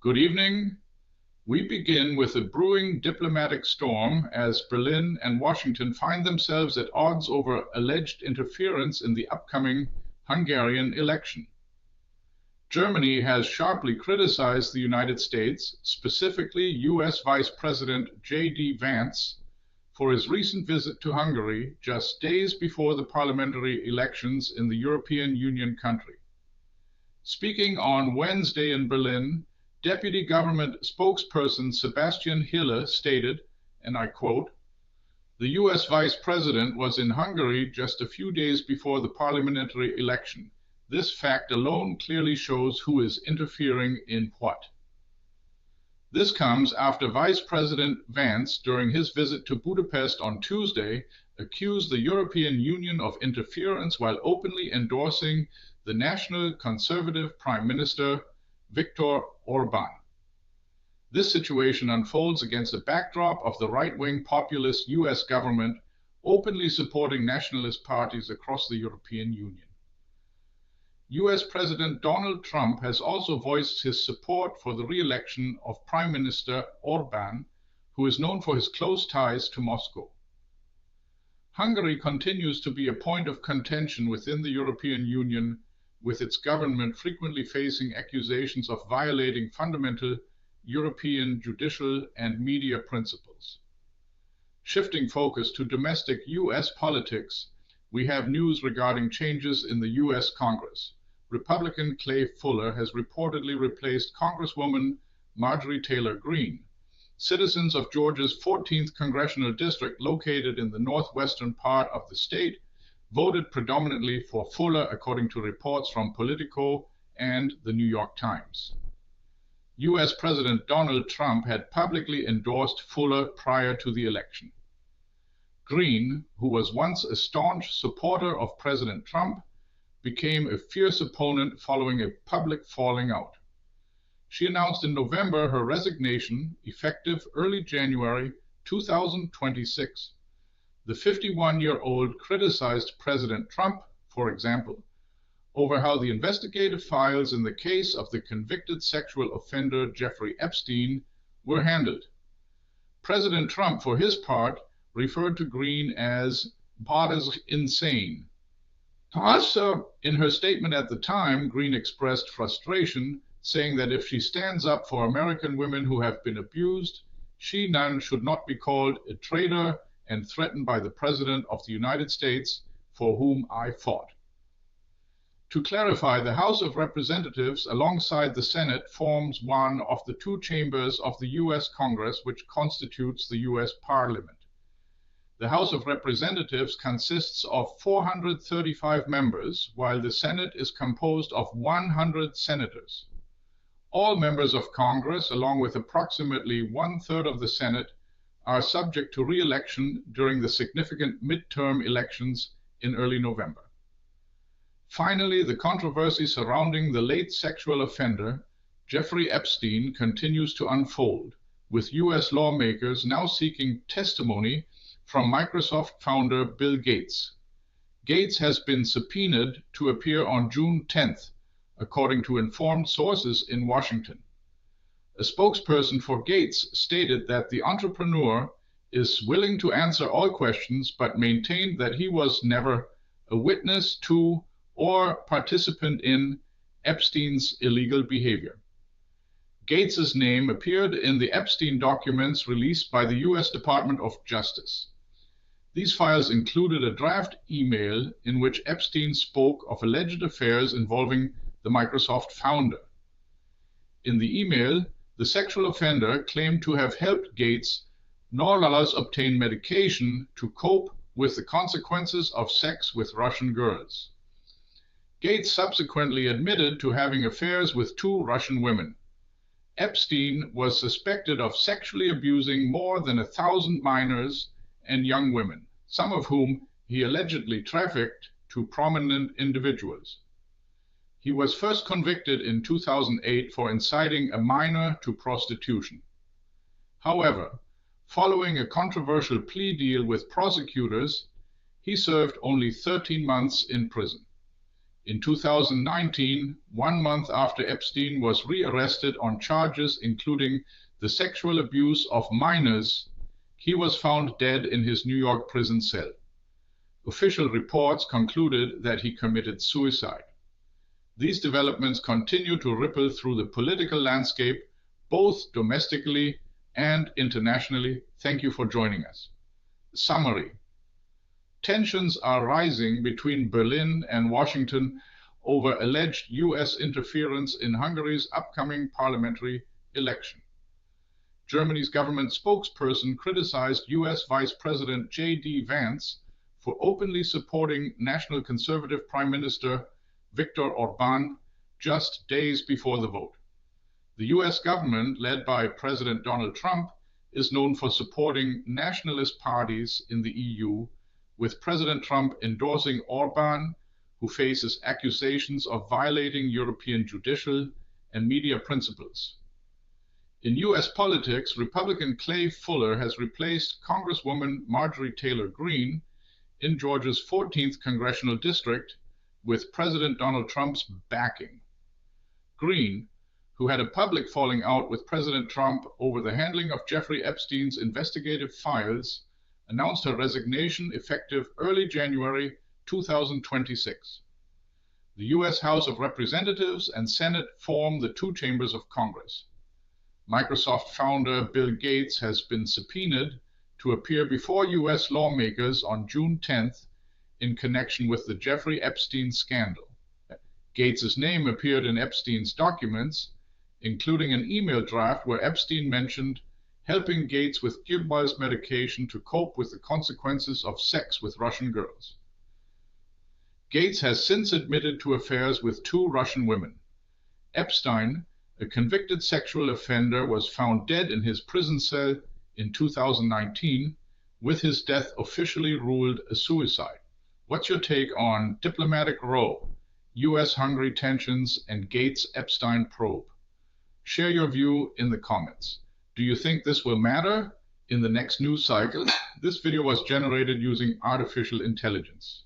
Good evening. We begin with a brewing diplomatic storm as Berlin and Washington find themselves at odds over alleged interference in the upcoming Hungarian election. Germany has sharply criticized the United States, specifically US Vice President J.D. Vance, for his recent visit to Hungary just days before the parliamentary elections in the European Union country. Speaking on Wednesday in Berlin, Deputy Government spokesperson Sebastian Hille stated, and I quote, "The US Vice President was in Hungary just a few days before the parliamentary election. This fact alone clearly shows who is interfering in what." This comes after Vice President Vance, during his visit to Budapest on Tuesday, accused the European Union of interference while openly endorsing the National Conservative Prime Minister Viktor Orban. This situation unfolds against a backdrop of the right-wing populist US government openly supporting nationalist parties across the European Union. US President Donald Trump has also voiced his support for the re-election of Prime Minister Orban, who is known for his close ties to Moscow. Hungary continues to be a point of contention within the European Union, with its government frequently facing accusations of violating fundamental European judicial and media principles. Shifting focus to domestic US politics, we have news regarding changes in the US Congress. Republican Clay Fuller has reportedly replaced Congresswoman Marjorie Taylor Greene. Citizens of Georgia's 14th congressional district, located in the northwestern part of the state, voted predominantly for Fuller, according to reports from Politico and the New York Times. US President Donald Trump had publicly endorsed Fuller prior to the election. Greene, who was once a staunch supporter of President Trump, became a fierce opponent following a public falling out. She announced in November her resignation, effective early January 2026. The 51-year-old criticized President Trump, for example, over how the investigative files in the case of the convicted sexual offender Jeffrey Epstein were handled. President Trump, for his part, referred to Greene as "bodas insane." In her statement at the time, Greene expressed frustration, saying that if she stands up for American women who have been abused, she none should not be called a traitor and threatened by the President of the United States, for whom I fought. To clarify, the House of Representatives, alongside the Senate, forms one of the two chambers of the US Congress, which constitutes the US Parliament. The House of Representatives consists of 435 members, while the Senate is composed of 100 senators. All members of Congress, along with approximately one-third of the Senate, are subject to re-election during the significant midterm elections in early November. Finally, the controversy surrounding the late sexual offender, Jeffrey Epstein, continues to unfold, with US lawmakers now seeking testimony from Microsoft founder Bill Gates. Gates has been subpoenaed to appear on June 10th, according to informed sources in Washington. A spokesperson for Gates stated that the entrepreneur is willing to answer all questions, but maintained that he was never a witness to or participant in Epstein's illegal behavior. Gates's name appeared in the Epstein documents released by the US Department of Justice. These files included a draft email in which Epstein spoke of alleged affairs involving the Microsoft founder. In the email, the sexual offender claimed to have helped Gates Norlalas obtain medication to cope with the consequences of sex with Russian girls. Gates subsequently admitted to having affairs with two Russian women. Epstein was suspected of sexually abusing more than 1,000 minors and young women, some of whom he allegedly trafficked to prominent individuals. He was first convicted in 2008 for inciting a minor to prostitution. However, following a controversial plea deal with prosecutors, he served only 13 months in prison. In 2019, 1 month after Epstein was rearrested on charges including the sexual abuse of minors, he was found dead in his New York prison cell. Official reports concluded that he committed suicide. These developments continue to ripple through the political landscape, both domestically and internationally. Thank you for joining us. Summary. Tensions are rising between Berlin and Washington over alleged US interference in Hungary's upcoming parliamentary election. Germany's government spokesperson criticized US Vice President J.D. Vance for openly supporting National Conservative Prime Minister Viktor Orban just days before the vote. The US government, led by President Donald Trump, is known for supporting nationalist parties in the EU, with President Trump endorsing Orban, who faces accusations of violating European judicial and media principles. In US politics, Republican Clay Fuller has replaced Congresswoman Marjorie Taylor Greene in Georgia's 14th congressional district with President Donald Trump's backing. Greene, who had a public falling out with President Trump over the handling of Jeffrey Epstein's investigative files, announced her resignation effective early January 2026. The U.S. House of Representatives and Senate form the two chambers of Congress. Microsoft founder Bill Gates has been subpoenaed to appear before U.S. lawmakers on June 10th in connection with the Jeffrey Epstein scandal. Gates' name appeared in Epstein's documents, including an email draft where Epstein mentioned helping Gates with Gilmore's medication to cope with the consequences of sex with Russian girls. Gates has since admitted to affairs with two Russian women. Epstein, a convicted sexual offender, was found dead in his prison cell in 2019, with his death officially ruled a suicide. What's your take on diplomatic row, US-Hungary tensions, and Gates-Epstein probe? Share your view in the comments. Do you think this will matter in the next news cycle? This video was generated using artificial intelligence.